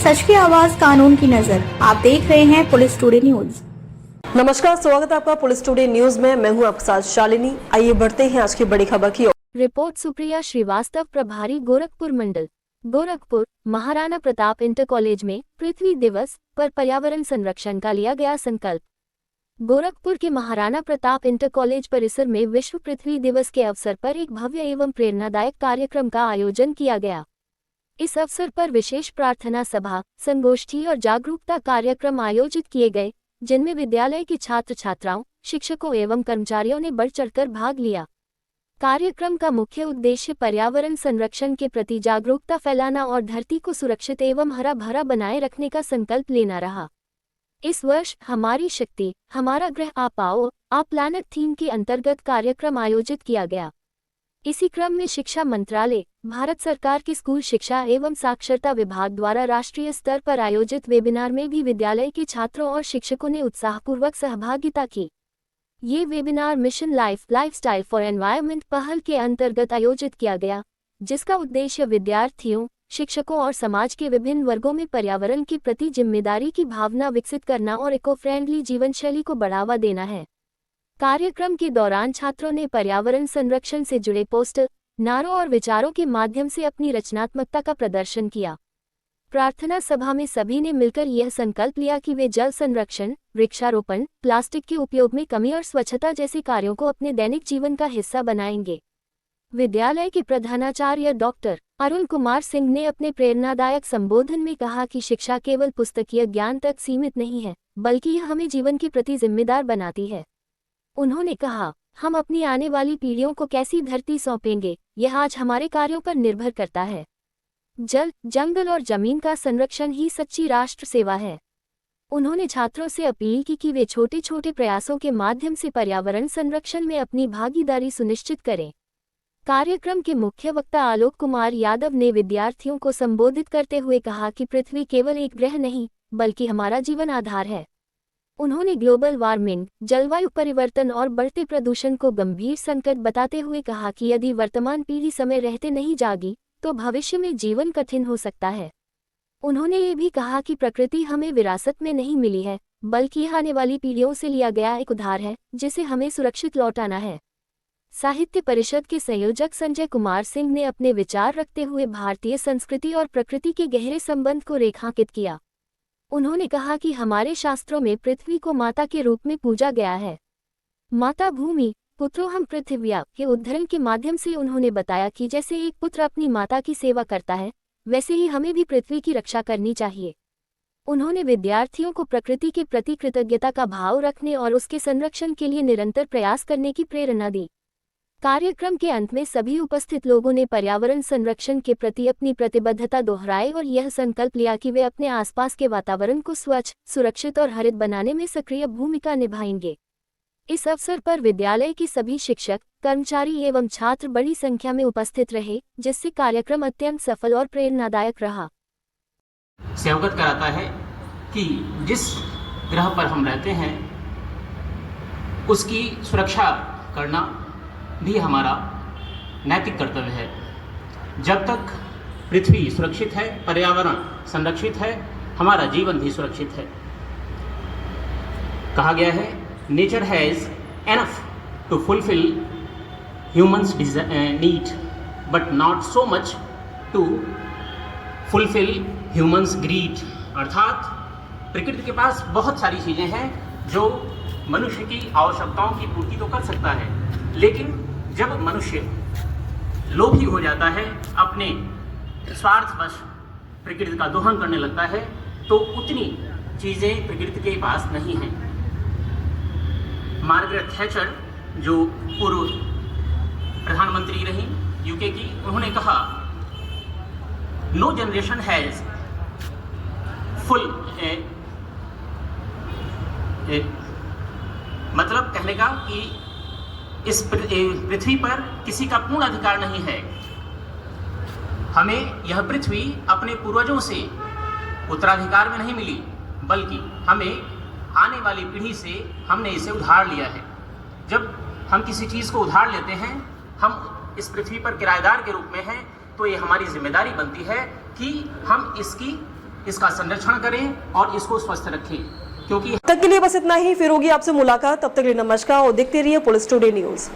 सच की आवाज, कानून की नजर। आप देख रहे हैं पुलिस टुडे न्यूज। नमस्कार, स्वागत है आपका पुलिस टुडे न्यूज में। मैं हूं आपके साथ शालिनी। आइए बढ़ते हैं आज की बड़ी खबर की ओर। रिपोर्ट सुप्रिया श्रीवास्तव, प्रभारी गोरखपुर मंडल। गोरखपुर महाराणा प्रताप इंटर कॉलेज में पृथ्वी दिवस पर पर्यावरण संरक्षण का लिया गया संकल्प। गोरखपुर के महाराणा प्रताप इंटर कॉलेज परिसर में विश्व पृथ्वी दिवस के अवसर पर एक भव्य एवं प्रेरणादायक कार्यक्रम का आयोजन किया गया। इस अवसर पर विशेष प्रार्थना सभा, संगोष्ठी और जागरूकता कार्यक्रम आयोजित किए गए, जिनमें विद्यालय के छात्र छात्राओं, शिक्षकों एवं कर्मचारियों ने बढ़ चढ़कर भाग लिया। कार्यक्रम का मुख्य उद्देश्य पर्यावरण संरक्षण के प्रति जागरूकता फैलाना और धरती को सुरक्षित एवं हरा भरा बनाए रखने का संकल्प लेना रहा। इस वर्ष हमारी शक्ति हमारा ग्रह आप आओ, आप प्लैनेट थीम के अंतर्गत कार्यक्रम आयोजित किया गया। इसी क्रम में शिक्षा मंत्रालय, भारत सरकार के स्कूल शिक्षा एवं साक्षरता विभाग द्वारा राष्ट्रीय स्तर पर आयोजित वेबिनार में भी विद्यालय के छात्रों और शिक्षकों ने उत्साहपूर्वक सहभागिता की। ये webinar mission lifestyle for environment पहल के अंतर्गत आयोजित किया गया, जिसका उद्देश्य विद्यार्थियों, शिक्षकों और समाज के विभिन्न वर्गों में पर्यावरण के प्रति जिम्मेदारी की भावना विकसित करना और इको फ्रेंडली जीवन शैली को बढ़ावा देना है। कार्यक्रम के दौरान छात्रों ने पर्यावरण संरक्षण से जुड़े पोस्टर, नारों और विचारों के माध्यम से अपनी रचनात्मकता का प्रदर्शन किया। प्रार्थना सभा में सभी ने मिलकर यह संकल्प लिया कि वे जल संरक्षण, वृक्षारोपण, प्लास्टिक के उपयोग में कमी और स्वच्छता जैसे कार्यों को अपने दैनिक जीवन का हिस्सा बनाएंगे। विद्यालय के प्रधानाचार्य डॉक्टर अरुण कुमार सिंह ने अपने प्रेरणादायक संबोधन में कहा कि शिक्षा केवल पुस्तकीय ज्ञान तक सीमित नहीं है, बल्कि यह हमें जीवन के प्रति जिम्मेदार बनाती है। उन्होंने कहा, हम अपनी आने वाली पीढ़ियों को कैसी धरती सौंपेंगे, यह आज हमारे कार्यों पर निर्भर करता है। जल, जंगल और जमीन का संरक्षण ही सच्ची राष्ट्र सेवा है। उन्होंने छात्रों से अपील की कि वे छोटे छोटे प्रयासों के माध्यम से पर्यावरण संरक्षण में अपनी भागीदारी सुनिश्चित करें। कार्यक्रम के मुख्य वक्ता आलोक कुमार यादव ने विद्यार्थियों को संबोधित करते हुए कहा कि पृथ्वी केवल एक ग्रह नहीं, बल्कि हमारा जीवन आधार है। उन्होंने ग्लोबल वार्मिंग, जलवायु परिवर्तन और बढ़ते प्रदूषण को गंभीर संकट बताते हुए कहा कि यदि वर्तमान पीढ़ी समय रहते नहीं जागी, तो भविष्य में जीवन कठिन हो सकता है। उन्होंने ये भी कहा कि प्रकृति हमें विरासत में नहीं मिली है, बल्कि आने वाली पीढ़ियों से लिया गया एक उधार है, जिसे हमें सुरक्षित लौटाना है। साहित्य परिषद के संयोजक संजय कुमार सिंह ने अपने विचार रखते हुए भारतीय संस्कृति और प्रकृति के गहरे संबंध को रेखांकित किया। उन्होंने कहा कि हमारे शास्त्रों में पृथ्वी को माता के रूप में पूजा गया है। माता भूमि पुत्रोहम पृथिव्या के उद्धरण के माध्यम से उन्होंने बताया कि जैसे एक पुत्र अपनी माता की सेवा करता है, वैसे ही हमें भी पृथ्वी की रक्षा करनी चाहिए। उन्होंने विद्यार्थियों को प्रकृति के प्रति कृतज्ञता का भाव रखने और उसके संरक्षण के लिए निरंतर प्रयास करने की प्रेरणा दी। कार्यक्रम के अंत में सभी उपस्थित लोगों ने पर्यावरण संरक्षण के प्रति अपनी प्रतिबद्धता दोहराई और यह संकल्प लिया कि वे अपने आसपास के वातावरण को स्वच्छ, सुरक्षित और हरित बनाने में सक्रिय भूमिका निभाएंगे। इस अवसर पर विद्यालय के सभी शिक्षक, कर्मचारी एवं छात्र बड़ी संख्या में उपस्थित रहे, जिससे कार्यक्रम अत्यंत सफल और प्रेरणादायक रहा। से अवगत कराता है कि जिस ग्रह पर हम रहते हैं उसकी सुरक्षा करना भी हमारा नैतिक कर्तव्य है। जब तक पृथ्वी सुरक्षित है, पर्यावरण संरक्षित है, हमारा जीवन भी सुरक्षित है। कहा गया है, nature has enough to fulfil humans need but not so much to fulfil humans greed. अर्थात प्रकृति के पास बहुत सारी चीज़ें हैं जो मनुष्य की आवश्यकताओं की पूर्ति तो कर सकता है, लेकिन जब मनुष्य लोभी हो जाता है, अपने स्वार्थवश प्रकृति का दोहन करने लगता है, तो उतनी चीज़ें प्रकृति के पास नहीं हैं। मार्गरेट थैचर, जो पूर्व प्रधानमंत्री रही यूके की, उन्होंने कहा, नो जनरेशन हैज़ फुल मतलब कहने का कि इस पृथ्वी पर किसी का पूर्ण अधिकार नहीं है। हमें यह पृथ्वी अपने पूर्वजों से उत्तराधिकार में नहीं मिली, बल्कि हमें आने वाली पीढ़ी से हमने इसे उधार लिया है। जब हम किसी चीज़ को उधार लेते हैं, हम इस पृथ्वी पर किराएदार के रूप में हैं, तो ये हमारी जिम्मेदारी बनती है कि हम इसकी इसका संरक्षण करें और इसको स्वस्थ रखें, क्योंकि तक के लिए बस इतना ही। फिर होगी आपसे मुलाकात, तब तक के लिए नमस्कार और देखते रहिए पुलिस टुडे न्यूज।